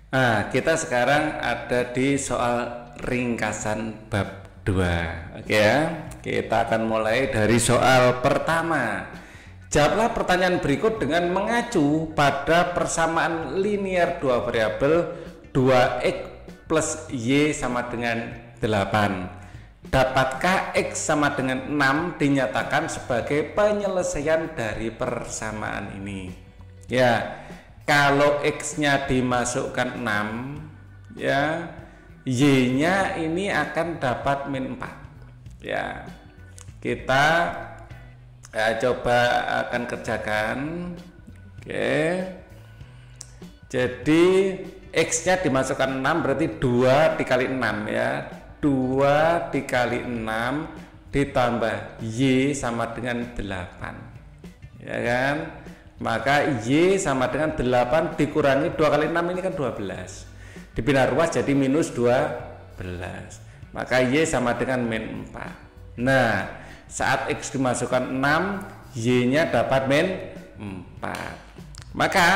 Nah, kita sekarang ada di soal ringkasan bab 2. Oke ya. Kita akan mulai dari soal pertama. Jawablah pertanyaan berikut dengan mengacu pada persamaan linear dua variabel 2x plus y sama dengan 8. Dapatkah x sama dengan 6 dinyatakan sebagai penyelesaian dari persamaan ini? Ya, kalau x-nya dimasukkan 6, ya, y-nya ini akan dapat min 4. Ya, kita coba akan kerjakan. Oke. Jadi x-nya dimasukkan 6 berarti 2 dikali 6 ya. 2 dikali 6 ditambah y sama dengan 8. Ya kan? Maka y sama dengan 8 dikurangi 2 kali 6 ini kan 12. Dipindah ruas jadi minus 12. Maka y sama dengan min 4. Nah, saat x dimasukkan 6, y-nya dapat min 4. Maka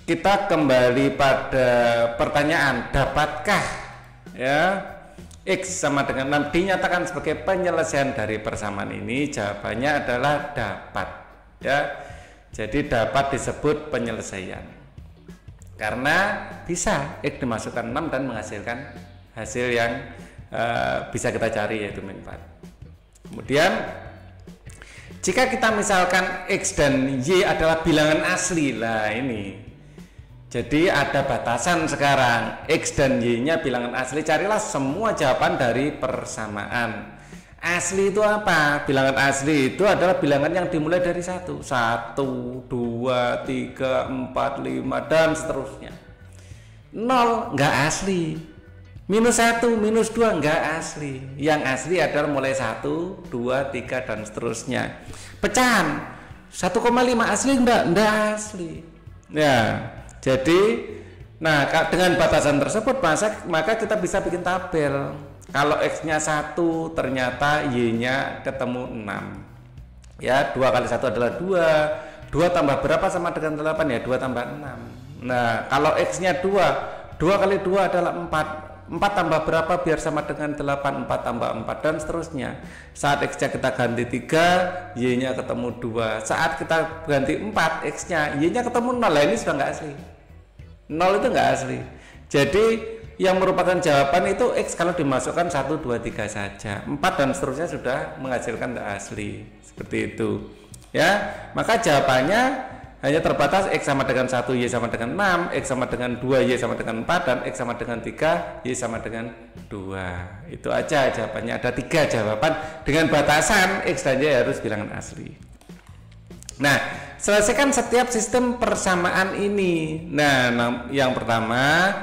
kita kembali pada pertanyaan, dapatkah ya x sama dengan 6 dinyatakan sebagai penyelesaian dari persamaan ini? Jawabannya adalah dapat ya. Jadi dapat disebut penyelesaian karena bisa x dimasukkan 6 dan menghasilkan hasil yang bisa kita cari, yaitu min 4. Kemudian jika kita misalkan x dan y adalah bilangan asli, lah ini jadi ada batasan sekarang, x dan y nya bilangan asli, carilah semua jawaban dari persamaan. Asli itu apa? Bilangan asli itu adalah bilangan yang dimulai dari 1, 2, 3, 4, 5 dan seterusnya. 0 enggak asli. Minus 1, minus 2 enggak asli. Yang asli adalah mulai 1, 2, 3 dan seterusnya. Pecahan 1,5 asli enggak asli. Ya, jadi dengan batasan tersebut maka kita bisa bikin tabel. Kalau x-nya 1 ternyata y-nya ketemu 6. Ya, 2 kali 1 adalah 2. 2 tambah berapa sama dengan 8 ya? 2 tambah 6. Nah, kalau x-nya 2, 2 kali 2 adalah 4. 4 tambah berapa biar sama dengan 8? 4 tambah 4 dan seterusnya. Saat x-nya kita ganti 3, y-nya ketemu 2. Saat kita ganti 4, x-nya, y-nya ketemu 0. Nah, ini sudah enggak asli. 0 itu enggak asli. Jadi yang merupakan jawaban itu x kalau dimasukkan 1, 2, 3 saja. 4 dan seterusnya sudah menghasilkan enggak asli. Seperti itu. Ya, maka jawabannya hanya terbatas x sama dengan 1, y sama dengan 6, x sama dengan 2, y sama dengan 4, dan x sama dengan 3, y sama dengan 2. Itu aja jawabannya. Ada 3 jawaban dengan batasan x dan y harus bilangan asli. Nah, selesaikan setiap sistem persamaan ini. Nah, yang pertama,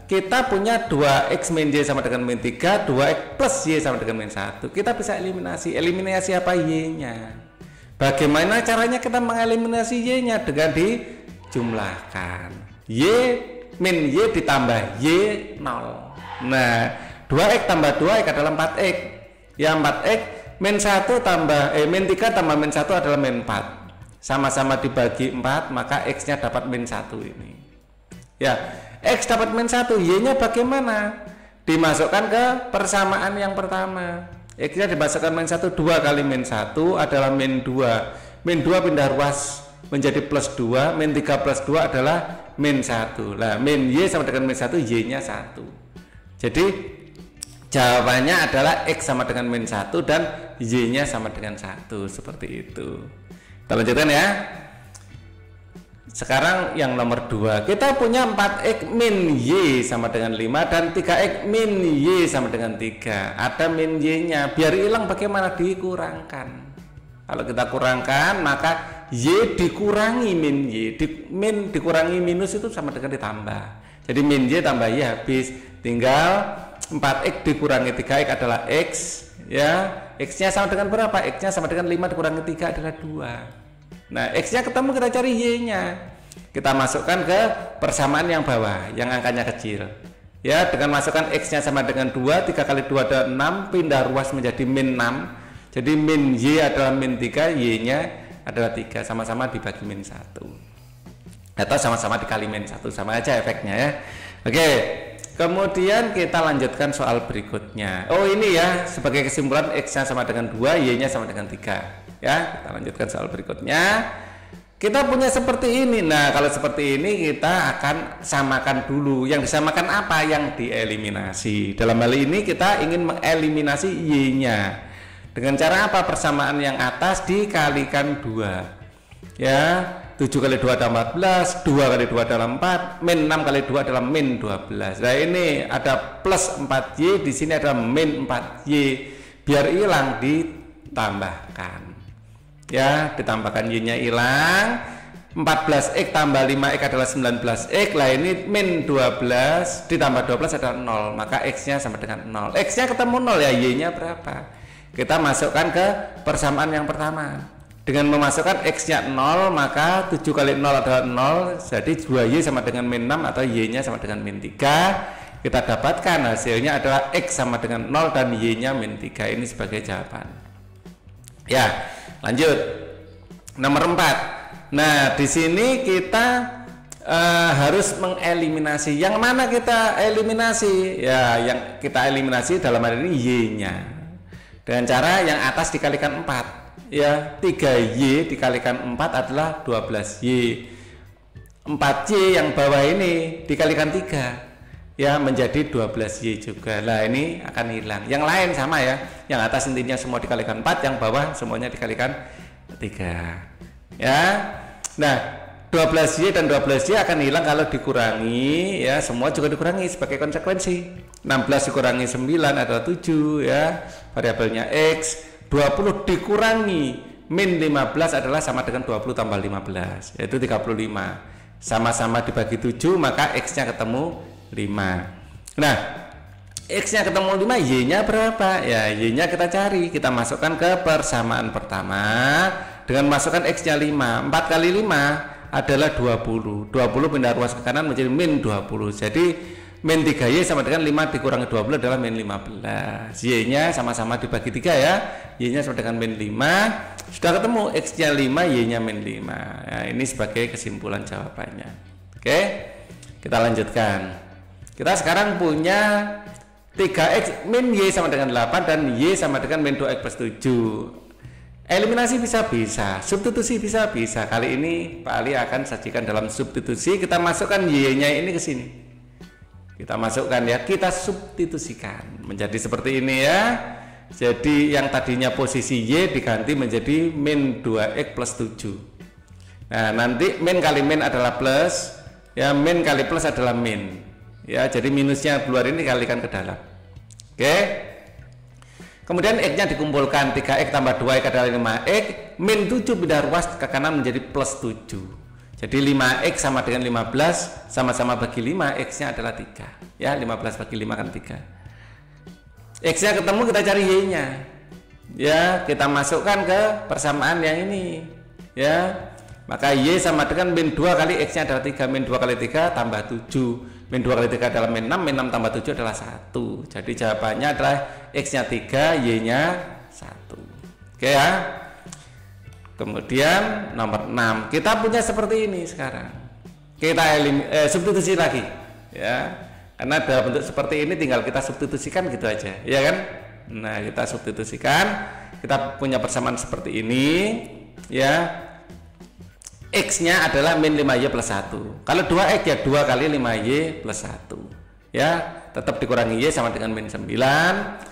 kita punya 2x min y sama dengan min 3, 2x plus y sama dengan min 1. Kita bisa eliminasi. Eliminasi apa? Y-nya. Bagaimana caranya kita mengeliminasi y-nya? Dengan dijumlahkan. Y min y ditambah y 0. Nah, 2x tambah 2x adalah 4x. Ya, 4x min 1 tambah min 3 tambah min 1 adalah min 4. Sama-sama dibagi 4, maka x-nya dapat min 1 ini. Ya, x dapat min 1, y-nya bagaimana? Dimasukkan ke persamaan yang pertama. X-nya dimasukkan min 1, 2 kali min 1 adalah min 2. Min 2 pindah ruas menjadi plus 2, min 3 plus 2 adalah min 1. Nah, min y sama dengan min 1, y-nya 1. Jadi jawabannya adalah x sama dengan min 1 dan y-nya sama dengan 1. Seperti itu. Kita lanjutkan ya. Sekarang yang nomor 2, kita punya 4x min y sama dengan 5 dan 3x min y sama dengan 3. Ada min y-nya, biar hilang bagaimana? Dikurangkan. Kalau kita kurangkan, maka y dikurangi min y. Min dikurangi minus itu sama dengan ditambah. Jadi min y tambah y habis. Tinggal 4x dikurangi 3x adalah x. Ya, x-nya sama dengan berapa? X-nya sama dengan 5 dikurangi 3 adalah 2. Nah, x-nya ketemu, kita cari y-nya. Kita masukkan ke persamaan yang bawah, yang angkanya kecil. Ya, dengan masukkan x-nya sama dengan 2, 3 kali 2 adalah 6, pindah ruas menjadi min 6. Jadi min y adalah min 3, y-nya adalah 3, sama-sama dibagi min 1. atau sama-sama dikali min 1, sama aja efeknya ya. Oke, kemudian kita lanjutkan soal berikutnya. Oh ini ya, sebagai kesimpulan X nya sama dengan 2, Y nya sama dengan 3 ya. Kita lanjutkan soal berikutnya. Kita punya seperti ini. Nah kalau seperti ini kita akan samakan dulu. Yang disamakan apa? Yang dieliminasi. Dalam hal ini kita ingin mengeliminasi Y nya dengan cara apa? Persamaan yang atas dikalikan 2 ya. 7 kali 2 adalah 14, 2 kali 2 adalah 4, min 6 kali 2 adalah min 12. Nah ini ada plus 4Y, di sini ada min 4Y. Biar hilang ditambahkan. Ya, ditambahkan Y-nya hilang. 14X tambah 5X adalah 19X. Lah ini min 12 ditambah 12 adalah 0, maka X-nya sama dengan 0. X-nya ketemu 0 ya, Y-nya berapa? Kita masukkan ke persamaan yang pertama. Dengan memasukkan X-nya 0, maka 7 kali 0 adalah 0, jadi 2Y sama dengan min 6 atau Y-nya sama dengan min 3. Kita dapatkan hasilnya adalah X sama dengan 0 dan Y-nya min 3. Ini sebagai jawaban. Ya, lanjut. Nomor 4. Nah, di sini kita harus mengeliminasi. Yang mana kita eliminasi? Ya, yang kita eliminasi dalam hal ini Y-nya. Dengan cara yang atas dikalikan 4. Ya, 3Y dikalikan 4 adalah 12Y. 4Y yang bawah ini dikalikan 3 ya menjadi 12Y juga. Nah ini akan hilang. Yang lain sama ya, yang atas intinya semua dikalikan 4, yang bawah semuanya dikalikan 3 ya. Nah 12Y dan 12Y akan hilang kalau dikurangi ya, semua juga dikurangi sebagai konsekuensi. 16 dikurangi 9 adalah 7 ya, variabelnya X. 20 dikurangi min 15 adalah sama dengan 20 tambah 15, yaitu 35. Sama-sama dibagi 7, maka X-nya ketemu 5. Nah, X-nya ketemu 5, Y-nya berapa? Ya, Y-nya kita cari. Kita masukkan ke persamaan pertama dengan masukkan X-nya 5. 4 kali 5 adalah 20. 20 pindah ruas ke kanan menjadi min 20. Jadi min 3Y sama dengan 5 dikurangi 20 adalah min 15. Y-nya sama-sama dibagi 3 ya. Y-nya sama dengan min 5. Sudah ketemu X-nya 5, Y-nya min 5. Nah, ini sebagai kesimpulan jawabannya. Oke, kita lanjutkan. Kita sekarang punya 3X min Y sama dengan 8 dan Y sama dengan min 2X plus 7. Eliminasi bisa-bisa, substitusi bisa-bisa. Kali ini Pak Ali akan sajikan dalam substitusi. Kita masukkan Y-nya ini ke sini. Kita masukkan ya, kita substitusikan menjadi seperti ini ya. Jadi yang tadinya posisi Y diganti menjadi min 2X plus 7. Nah nanti min kali min adalah plus ya, min kali plus adalah min ya, jadi minusnya keluar ini kalikan ke dalam. Oke, kemudian X nya dikumpulkan, 3X tambah 2X adalah 5X, min 7 pindah ruas ke kanan menjadi plus 7. Jadi 5X sama dengan 15, sama-sama bagi 5, X-nya adalah 3. Ya, 15 bagi 5 kan 3. X-nya ketemu, kita cari Y-nya. Ya, kita masukkan ke persamaan yang ini. Ya, maka Y sama dengan min 2 kali X-nya adalah 3. Min 2 kali 3 tambah 7. Min 2 kali 3 adalah min 6, min 6 tambah 7 adalah 1. Jadi jawabannya adalah X-nya 3, Y-nya 1. Oke ya. Kemudian nomor 6 kita punya seperti ini. Sekarang kita substitusi lagi ya, karena dalam bentuk seperti ini tinggal kita substitusikan gitu aja ya kan. Nah kita substitusikan, kita punya persamaan seperti ini ya. X nya adalah min 5Y plus 1. Kalau 2X ya 2 kali 5Y plus 1 ya, tetap dikurangi Y sama dengan min 9.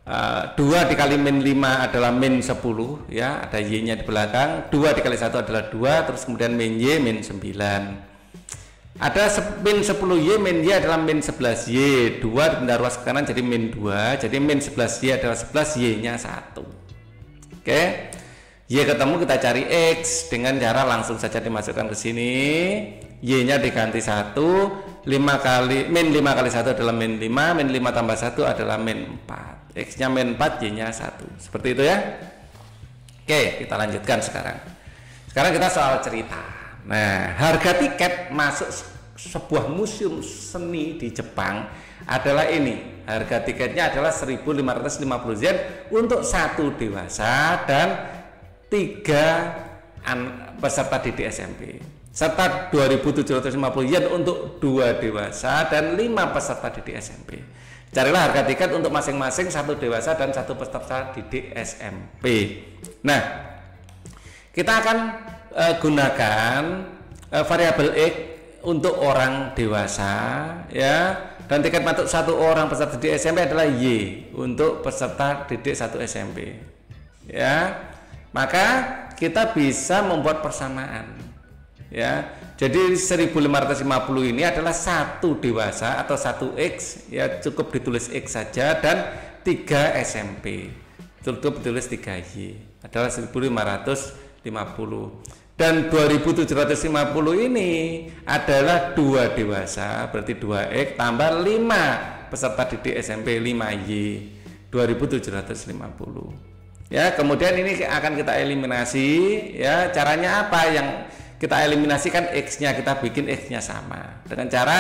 2 dikali min 5 adalah min 10 ya, ada Y nya di belakang. 2 dikali 1 adalah 2, terus kemudian min Y min 9. Ada min 10Y, min Y adalah min 11Y. 2 pindah ruas ke kanan jadi min 2, jadi min 11Y adalah 11, Y nya 1. Oke, Y ketemu, kita cari X dengan cara langsung saja dimasukkan ke sini. Y nya diganti 1. 5 kali min 5 kali 1 adalah min 5, min 5 tambah 1 adalah min 4. X nya min 4, Y nya 1. Seperti itu ya. Oke, kita lanjutkan sekarang. Sekarang kita soal cerita. Nah, harga tiket masuk sebuah museum seni di Jepang adalah ini. Harga tiketnya adalah 1.550 yen untuk 1 dewasa dan 3 peserta didik SMP. serta 2.750 yen untuk 2 dewasa dan 5 peserta didik SMP. Carilah harga tiket untuk masing-masing 1 dewasa dan 1 peserta didik SMP. Nah, kita akan gunakan variabel X untuk orang dewasa, ya, dan tiket masuk 1 orang peserta didik SMP adalah Y untuk peserta didik 1 SMP, ya. Maka kita bisa membuat persamaan, ya. Jadi 1550 ini adalah 1 dewasa atau 1 X, ya, cukup ditulis X saja, dan 3 SMP cukup ditulis 3Y adalah 1550. Dan 2750 ini adalah 2 dewasa, berarti 2X tambah 5 peserta didik SMP 5Y, 2750. Ya, kemudian ini akan kita eliminasi, ya. Caranya apa? Yang kita eliminasikan X-nya, kita bikin X-nya sama. Dengan cara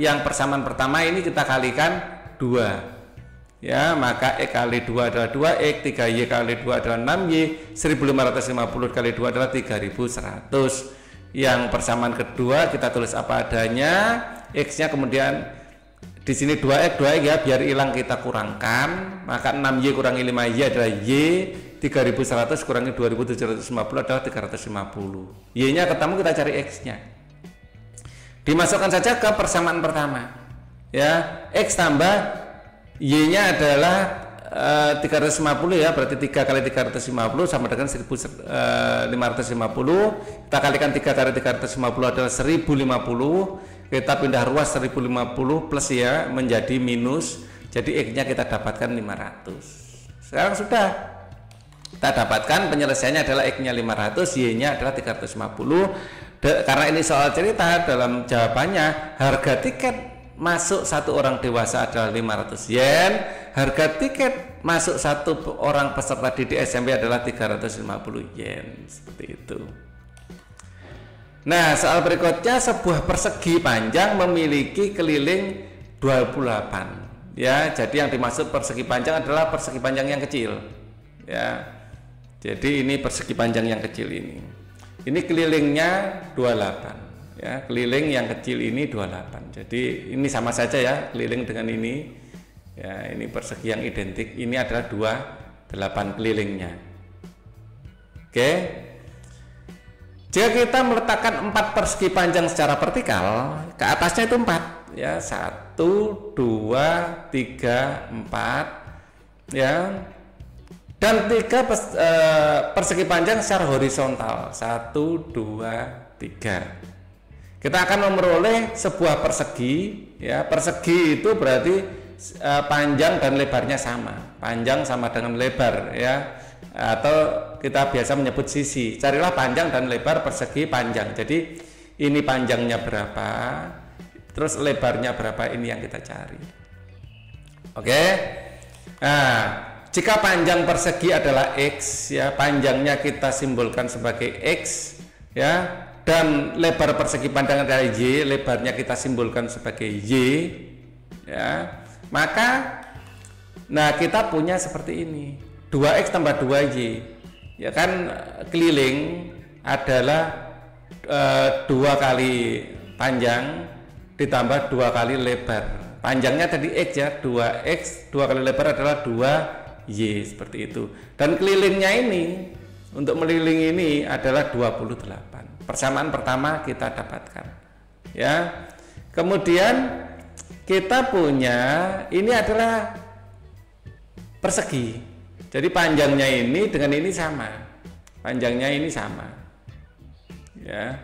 yang persamaan pertama ini kita kalikan 2. Ya, maka X kali 2 adalah 2X, 3Y kali 2 adalah 6Y, 1550 kali 2 adalah 3100. Yang persamaan kedua kita tulis apa adanya, X-nya kemudian di sini 2X ya, biar hilang kita kurangkan, maka 6Y kurangi 5Y adalah Y, 3100 kurangi 2750 adalah 350. Y-nya ketemu, kita cari X-nya. Dimasukkan saja ke persamaan pertama. Ya, X tambah Y-nya adalah 350, ya, berarti 3 kali 350 sama dengan 1550. Kita kalikan 3 kali 350 adalah 1050. Kita pindah ruas 1050 plus, ya, menjadi minus. Jadi X-nya kita dapatkan 500. Sekarang sudah kita dapatkan penyelesaiannya adalah X-nya 500, Y-nya adalah 350. Karena ini soal cerita, dalam jawabannya harga tiket masuk 1 orang dewasa adalah 500 yen, harga tiket masuk 1 orang peserta didik SMP adalah 350 yen, seperti itu. Nah, soal berikutnya, sebuah persegi panjang memiliki keliling 28. Ya, jadi yang dimaksud persegi panjang adalah persegi panjang yang kecil. Ya. Jadi ini persegi panjang yang kecil ini. Ini kelilingnya 28. Ya, keliling yang kecil ini 28. Jadi ini sama saja, ya, keliling dengan ini. Ya, ini persegi yang identik. Ini adalah 28 kelilingnya. Oke. Jika kita meletakkan 4 persegi panjang secara vertikal, ke atasnya itu 4, ya, 1, 2, 3, 4, ya, dan 3 persegi panjang secara horizontal, 1, 2, 3. Kita akan memperoleh sebuah persegi, ya. Persegi itu berarti panjang dan lebarnya sama, panjang sama dengan lebar, ya, atau kita biasa menyebut sisi. Carilah panjang dan lebar persegi panjang. Jadi ini panjangnya berapa, terus lebarnya berapa, ini yang kita cari. Oke. Nah, jika panjang persegi adalah X, ya, panjangnya kita simbolkan sebagai X, ya, dan lebar persegi panjang adalah Y, lebarnya kita simbolkan sebagai Y, ya. Maka nah, kita punya seperti ini. 2X tambah 2Y, ya kan, keliling adalah 2 kali panjang ditambah 2 kali lebar. Panjangnya tadi X, ya, 2X, 2 kali lebar adalah 2Y, seperti itu. Dan kelilingnya ini, untuk meliling ini adalah 28. Persamaan pertama kita dapatkan, ya. Kemudian kita punya ini adalah persegi. Jadi panjangnya ini dengan ini sama, panjangnya ini sama, ya.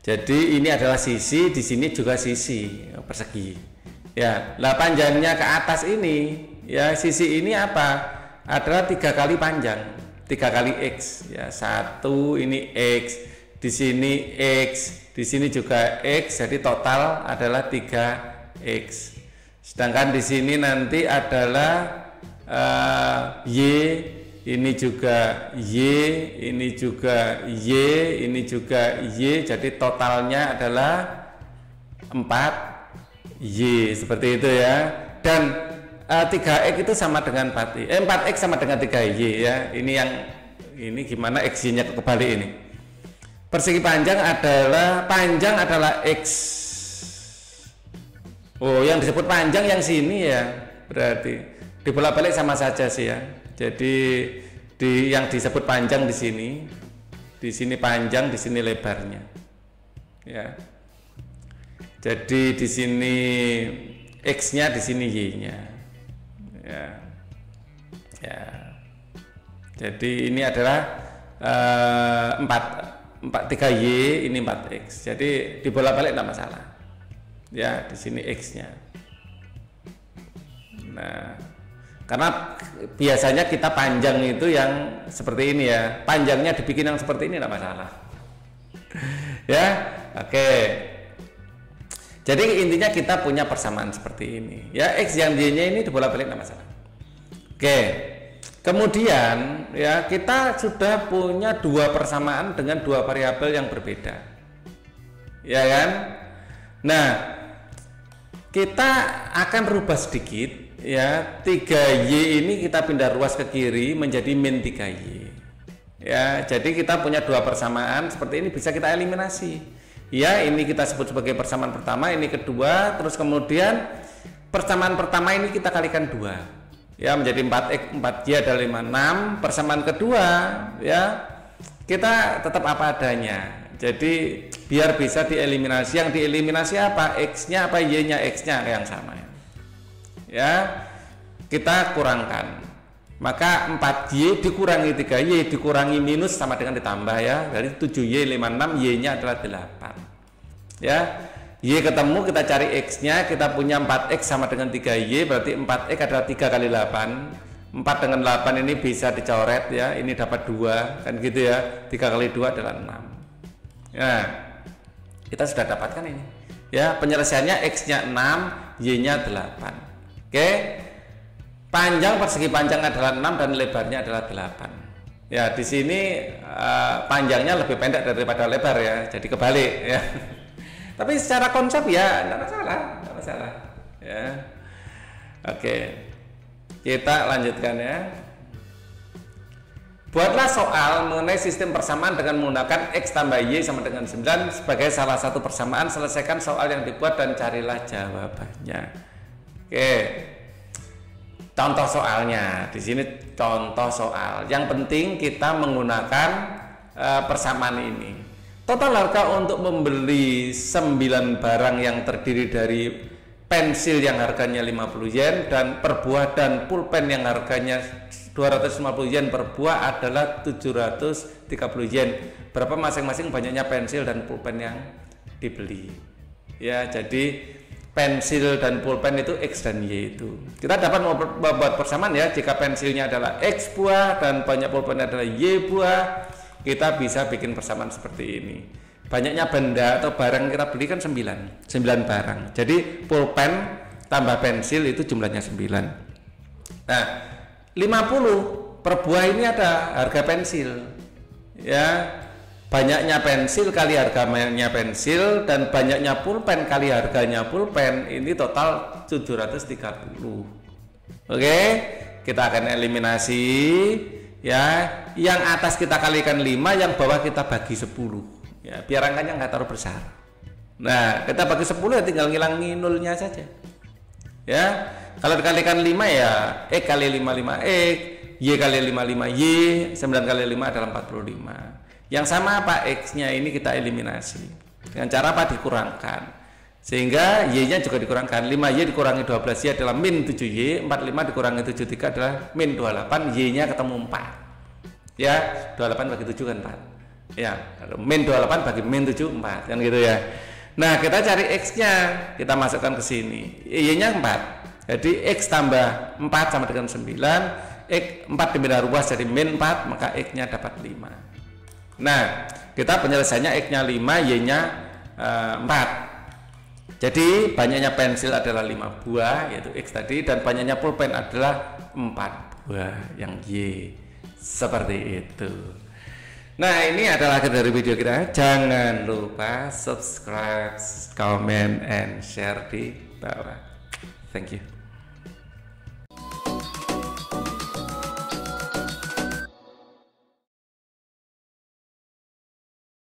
Jadi ini adalah sisi, di sini juga sisi, persegi, ya. Lah panjangnya ke atas ini, ya, sisi ini apa? Adalah 3 kali panjang, 3 kali X, ya. 1 ini X, di sini X, di sini juga X, jadi total adalah 3X. Sedangkan di sini nanti adalah Y, ini juga Y, ini juga Y, ini juga Y, jadi totalnya adalah 4Y, seperti itu, ya. Dan 3X itu sama dengan 4X sama dengan 3Y, ya. Ini yang ini gimana X-nya kebalik ini. Persegi panjang adalah X. Oh, yang disebut panjang yang sini ya, berarti dibolak-balik sama saja sih ya. Jadi yang disebut panjang di sini panjang, di sini lebarnya. Ya. Jadi di sini X-nya, di sini Y-nya. Ya. Ya. Jadi ini adalah 3Y, ini 4X. Jadi dibolak-balik tidak masalah. Ya, di sini X-nya. Nah, karena biasanya kita panjang itu yang seperti ini ya. Panjangnya dibikin yang seperti ini tidak masalah. Ya, oke. Jadi intinya kita punya persamaan seperti ini. Ya, X yang Y-nya ini dibolak-balik tidak masalah. Oke. Kemudian ya kita sudah punya dua persamaan dengan dua variabel yang berbeda. Ya kan? Nah, kita akan rubah sedikit ya. 3Y ini kita pindah ruas ke kiri menjadi min 3Y. Ya, jadi kita punya dua persamaan seperti ini bisa kita eliminasi. Ya, ini kita sebut sebagai persamaan pertama, ini kedua, terus kemudian persamaan pertama ini kita kalikan 2. Ya, menjadi 4X, 4Y adalah 56. Persamaan kedua ya kita tetap apa adanya. Jadi biar bisa dieliminasi, yang dieliminasi apa? X-nya apa, Y-nya? X-nya yang sama ya. Kita kurangkan, maka 4Y dikurangi 3Y dikurangi minus sama dengan ditambah ya. Dari 7Y 56, Y-nya adalah 8 ya. Y ketemu, kita cari X-nya, kita punya 4X sama dengan 3Y, berarti 4X adalah 3 kali 8. 4 dengan 8 ini bisa dicoret ya, ini dapat 2, kan gitu ya. 3 kali 2 adalah 6. Nah, kita sudah dapatkan ini. Ya, penyelesaiannya X-nya 6, Y-nya 8. Oke. Panjang, persegi panjang adalah 6 dan lebarnya adalah 8. Ya, di sini panjangnya lebih pendek daripada lebar ya, jadi kebalik ya. Tapi secara konsep ya tidak masalah, ya. Oke, kita lanjutkan ya. Buatlah soal mengenai sistem persamaan dengan menggunakan X tambah Y sama dengan 9 sebagai salah satu persamaan. Selesaikan soal yang dibuat dan carilah jawabannya. Oke, contoh soalnya di sini contoh soal. Yang penting kita menggunakan persamaan ini. Total harga untuk membeli 9 barang yang terdiri dari pensil yang harganya 50 yen dan per buah dan pulpen yang harganya 250 yen per buah adalah 730 yen. Berapa masing-masing banyaknya pensil dan pulpen yang dibeli? Ya, jadi pensil dan pulpen itu X dan Y itu. Kita dapat membuat persamaan ya, jika pensilnya adalah X buah dan banyak pulpennya adalah Y buah. Kita bisa bikin persamaan seperti ini. Banyaknya benda atau barang kita beli kan 9 barang. Jadi pulpen tambah pensil itu jumlahnya 9. Nah, 50 per buah ini ada harga pensil. Ya, banyaknya pensil kali harganya pensil dan banyaknya pulpen kali harganya pulpen ini total 730. Oke, kita akan eliminasi. Ya, yang atas kita kalikan 5, yang bawah kita bagi 10 ya, biar angkanya nggak terlalu besar. Nah, kita bagi 10 ya tinggal ngilangi nolnya saja ya. Kalau dikalikan 5 ya X kali 5 5X, Y kali 5 5Y, 9 kali 5 adalah 45. Yang sama apa? X nya ini kita eliminasi dengan cara apa? Dikurangkan, sehingga Y nya juga dikurangkan. 5Y dikurangi 12Y adalah min 7Y, 45 dikurangi 73 adalah min 28, Y nya ketemu 4 ya. 28 bagi 7 kan 4 ya, min 28 bagi min 7 4 kan gitu ya. Nah, kita cari X nya, kita masukkan ke sini, Y nya 4, jadi X tambah 4 sama dengan 9, X 4 dipindah ruas jadi min 4, maka X nya dapat 5. Nah, kita penyelesaiannya X nya 5, Y nya 4. Jadi banyaknya pensil adalah 5 buah yaitu X tadi, dan banyaknya pulpen adalah 4 buah yang Y. Seperti itu. Nah, ini adalah akhir dari video kita. Jangan lupa subscribe, comment, and share di bawah. Thank you.